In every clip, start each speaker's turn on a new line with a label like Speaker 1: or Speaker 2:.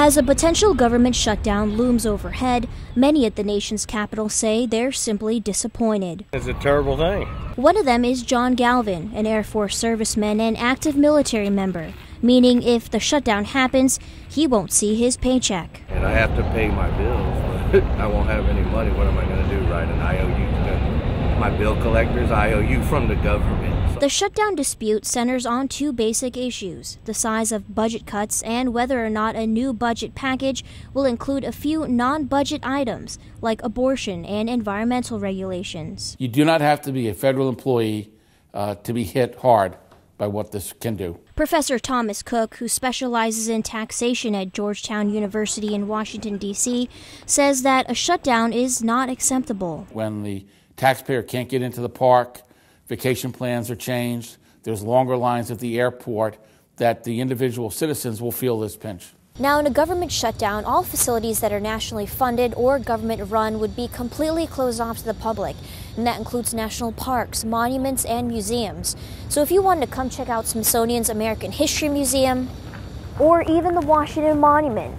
Speaker 1: As a potential government shutdown looms overhead, many at the nation's capital say they're simply disappointed.
Speaker 2: It's a terrible thing.
Speaker 1: One of them is John Galvin, an Air Force serviceman and active military member, meaning if the shutdown happens, he won't see his paycheck.
Speaker 3: And I have to pay my bills. I won't have any money. What am I going to do? Write an IOU to my bill collectors, IOU from the government.
Speaker 1: The shutdown dispute centers on two basic issues: the size of budget cuts and whether or not a new budget package will include a few non-budget items like abortion and environmental regulations.
Speaker 4: You do not have to be a federal employee to be hit hard by what this can do.
Speaker 1: Professor Thomas Cooke, who specializes in taxation at Georgetown University in Washington, D.C., says that a shutdown is not acceptable.
Speaker 4: When the taxpayer can't get into the park, vacation plans are changed, there's longer lines at the airport, that the individual citizens will feel this pinch.
Speaker 1: Now, in a government shutdown, all facilities that are nationally funded or government-run would be completely closed off to the public, and that includes national parks, monuments, and museums. So if you wanted to come check out Smithsonian's American History Museum, or even the Washington Monument,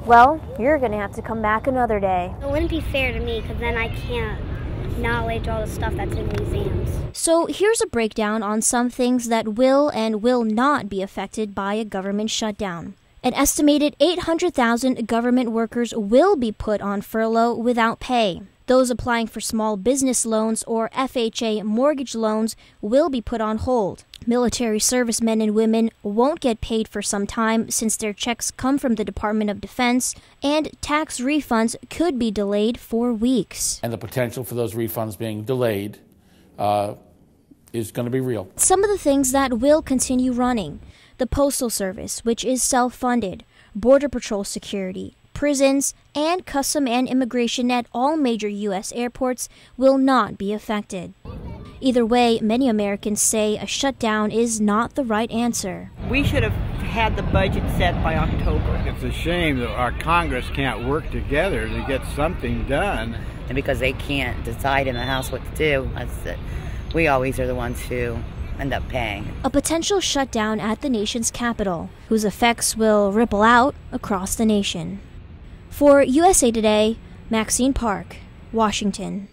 Speaker 1: well, you're going to have to come back another day.
Speaker 5: It wouldn't be fair to me, because then I can't acknowledge all the stuff that's in museums.
Speaker 1: So here's a breakdown on some things that will and will not be affected by a government shutdown. An estimated 800,000 government workers will be put on furlough without pay. Those applying for small business loans or FHA mortgage loans will be put on hold. Military servicemen and women won't get paid for some time since their checks come from the Department of Defense, and tax refunds could be delayed for weeks.
Speaker 4: And the potential for those refunds being delayed is going to be real.
Speaker 1: Some of the things that will continue running: the Postal Service, which is self-funded, Border Patrol security, prisons, and custom and immigration at all major U.S. airports will not be affected. Either way, many Americans say a shutdown is not the right answer.
Speaker 6: We should have had the budget set by October.
Speaker 7: It's a shame that our Congress can't work together to get something done.
Speaker 8: And because they can't decide in the House what to do, we always are the ones who end up paying.
Speaker 1: A potential shutdown at the nation's capital, whose effects will ripple out across the nation. For USA Today, Maxine Park, Washington.